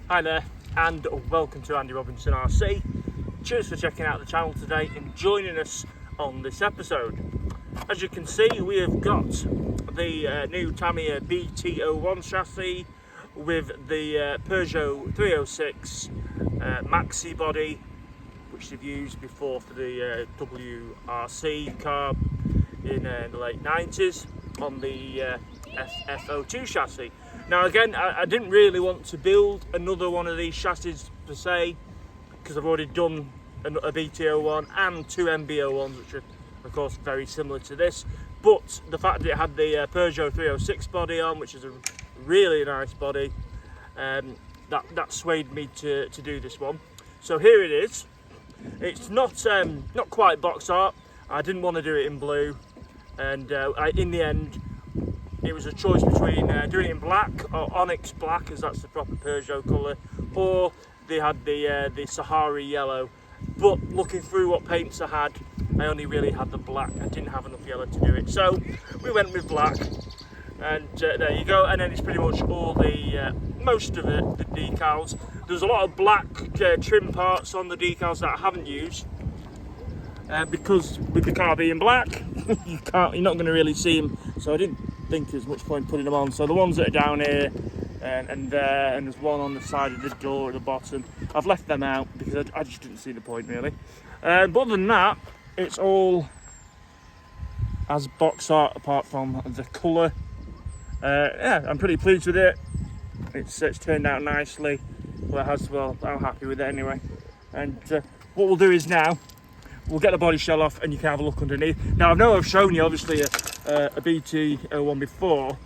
Hi there, and welcome to Andy Robinson RC. Cheers for checking out the channel today and joining us on this episode. As you can see, we have got the new Tamiya BT01 chassis with the Peugeot 306 Maxi body, which they've used before for the WRC car in the late 90s on the F02 chassis. Now again, I didn't really want to build another one of these chassis per se, because I've already done a BT01 and two MB01s, which are of course very similar to this. But the fact that it had the Peugeot 306 body on, which is a really nice body, that swayed me to do this one. So here it is. It's not quite box art. I didn't want to do it in blue, and in the end, it was a choice between doing it in black, or onyx black, as that's the proper Peugeot colour, or they had the Sahara yellow. But looking through what paints I had, I only really had the black. I didn't have enough yellow to do it, so we went with black. And there you go. And then it's pretty much all the most of it, the decals. There's a lot of black trim parts on the decals that I haven't used, because with the car being black, you're not going to really see them. So I didn't think there's much point putting them on. So the ones that are down here and there, and there's one on the side of the door at the bottom, I've left them out because I just didn't see the point really. But other than that, it's all as box art apart from the colour. Yeah, I'm pretty pleased with it. It's turned out nicely. Well, I'm happy with it anyway. And what we'll do is now, we'll get the body shell off and you can have a look underneath. Now I know I've shown you obviously a BT01 before,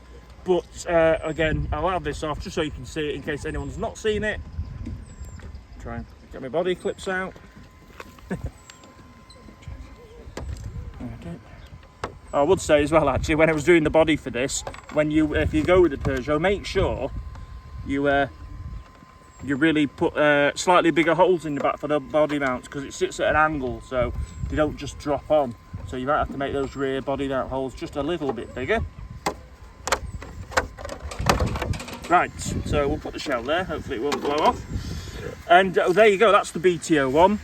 but again, I'll have this off just so you can see it in case anyone's not seen it. Try and get my body clips out. Okay. I would say as well, actually, when I was doing the body for this, if you go with the Peugeot, make sure you really put slightly bigger holes in the back for the body mounts, because it sits at an angle, so they don't just drop on. So you might have to make those rear body mount holes just a little bit bigger. Right, so we'll put the shell there, hopefully it won't blow off. And there you go, that's the BT01.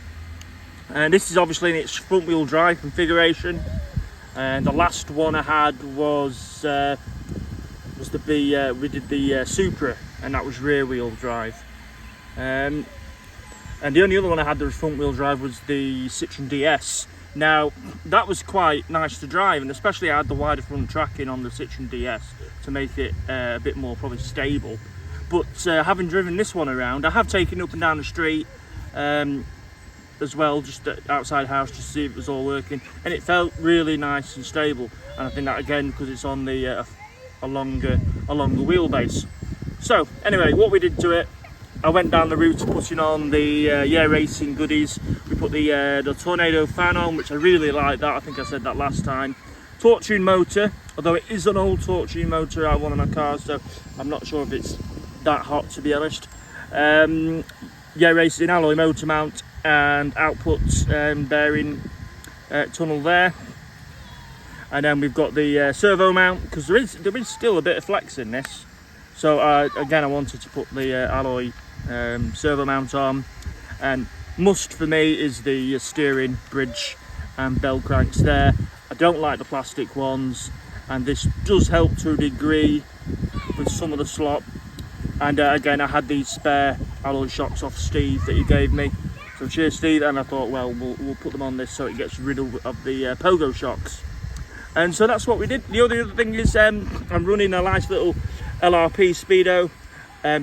And this is obviously in its front wheel drive configuration. And the last one I had was we did the Supra, and that was rear wheel drive. And the only other one I had that was front wheel drive was the Citroen DS. Now that was quite nice to drive, and especially I had the wider front tracking on the Citroen DS to make it a bit more probably stable. But having driven this one around, I have taken it up and down the street as well, just outside the house, just to see if it was all working, and it felt really nice and stable. And I think that again because it's on the a longer wheelbase. So anyway, what we did to it, I went down the route of putting on the racing goodies. We put the Tornado fan on, which I really like that. I think I said that last time. Torque tune motor, although it is an old torque tune motor out of one of my cars, so I'm not sure if it's that hot, to be honest. Racing alloy motor mount and output bearing tunnel there. And then we've got the servo mount, because there is still a bit of flex in this. So again, I wanted to put the alloy servo mount on, and must for me is the steering bridge and bell cranks there. I don't like the plastic ones, and this does help to a degree with some of the slop. And again, I had these spare alloy shocks off Steve that he gave me, so cheers Steve. And I thought, well, we'll put them on this so it gets rid of the pogo shocks. And so that's what we did. The other thing is I'm running a nice little LRP Speedo,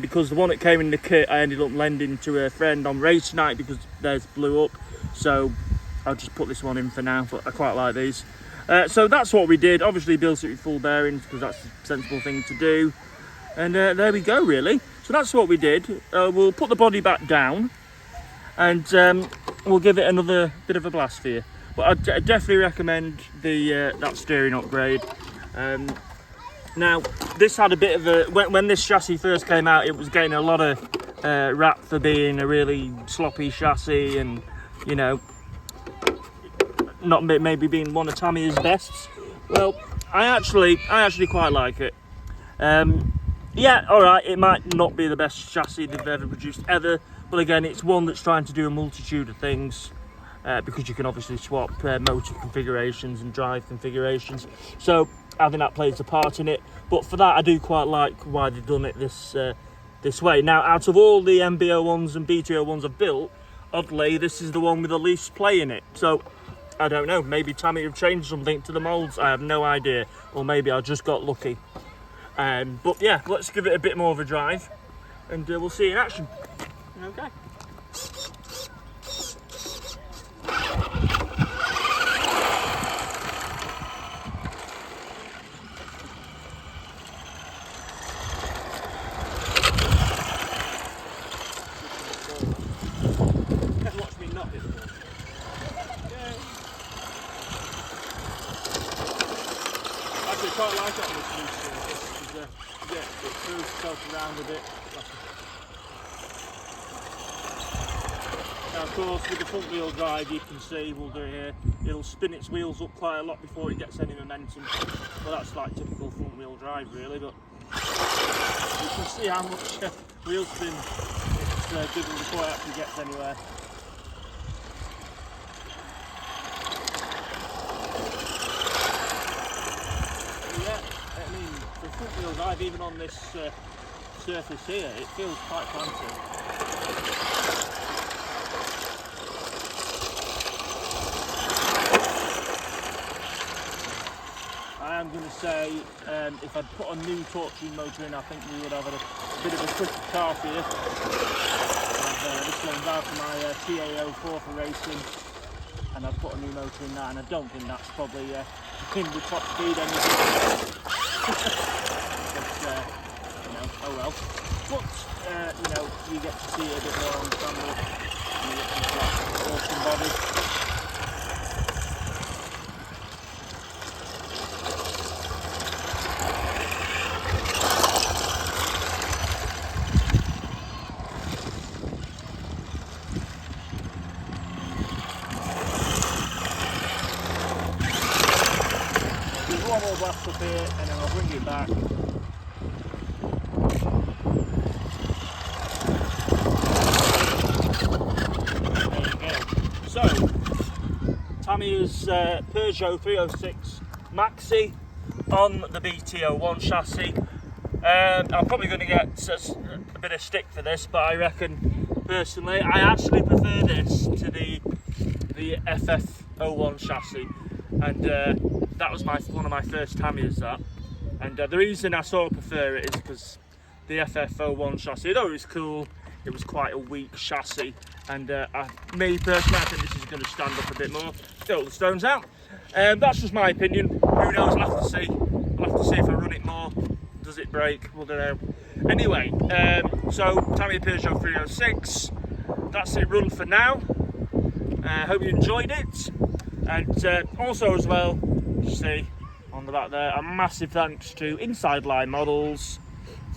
because the one that came in the kit I ended up lending to a friend on race night because theirs blew up. So I'll just put this one in for now, but I quite like these. So that's what we did. Obviously built it with full bearings because that's a sensible thing to do. And there we go really. So that's what we did. We'll put the body back down, and we'll give it another bit of a blast for you. But I definitely recommend that steering upgrade. Now, this had a bit of a... When this chassis first came out, it was getting a lot of rap for being a really sloppy chassis, and, you know, not maybe being one of Tamiya's bests. Well, I actually quite like it. yeah, alright, it might not be the best chassis they've ever produced ever, but again, it's one that's trying to do a multitude of things, because you can obviously swap motor configurations and drive configurations, so I think that plays a part in it. But for that, I do quite like why they've done it this way. Now, out of all the MB01s and BT01s I've built, oddly, this is the one with the least play in it. So, I don't know, maybe Tamiya have changed something to the moulds, I have no idea. Or maybe I just got lucky. But yeah, let's give it a bit more of a drive, and we'll see you in action. Okay. Watch me knock it. Actually, I quite like it on this new surface, because yeah, it throws itself around a bit. Now, of course, with the front wheel drive, you can see, we'll do it here, it'll spin its wheels up quite a lot before it gets any momentum. Well, that's like typical front wheel drive, really, but you can see how much wheel spin it's given before it actually gets anywhere. Yeah, I mean, the front wheel drive, even on this surface here, it feels quite fancy. I am going to say, if I'd put a new torque motor in, I think we would have a bit of a quicker car here. This one's out of my TAO4 for racing, and I've put a new motor in that, and I don't think that's probably in the top speed anything. But, you know, oh well. But, you know, you get to see it a bit more on camera, and you get to see that awesome body. One more blast up here, and then I'll bring it back. There you go. So, Tamiya's Peugeot 306 Maxi on the BT01 chassis. I'm probably going to get a bit of stick for this, but I reckon, personally, I actually prefer this to the FF01 chassis. And that was one of my first Tamiyas, that. And the reason I sort of prefer it is because the FF01 chassis, though it was cool, it was quite a weak chassis. And me personally, I think this is going to stand up a bit more. Fill the stones out. That's just my opinion. Who knows? I'll have to see. I'll have to see if I run it more. Does it break? We'll don't know. Anyway, so Tamiya Peugeot 306. That's it run for now. Hope you enjoyed it. And also as well, you see on the back there, a massive thanks to Inside Line Models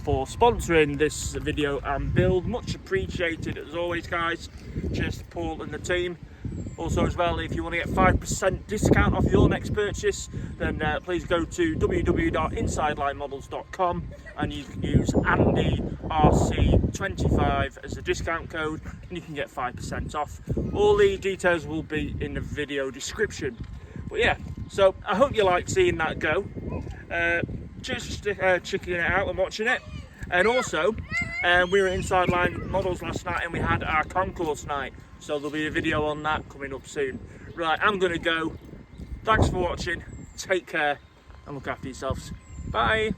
for sponsoring this video and build. Much appreciated as always, guys. Cheers to Paul and the team. Also as well, if you want to get 5% discount off your next purchase, then please go to www.insidelinemodels.com and you can use AndyRC25 as a discount code and you can get 5% off. All the details will be in the video description. But yeah, so I hope you like seeing that go. Cheers for checking it out and watching it. And also, we were at Inside Line Models last night and we had our concourse night. So there'll be a video on that coming up soon. Right, I'm going to go. Thanks for watching. Take care and look after yourselves. Bye.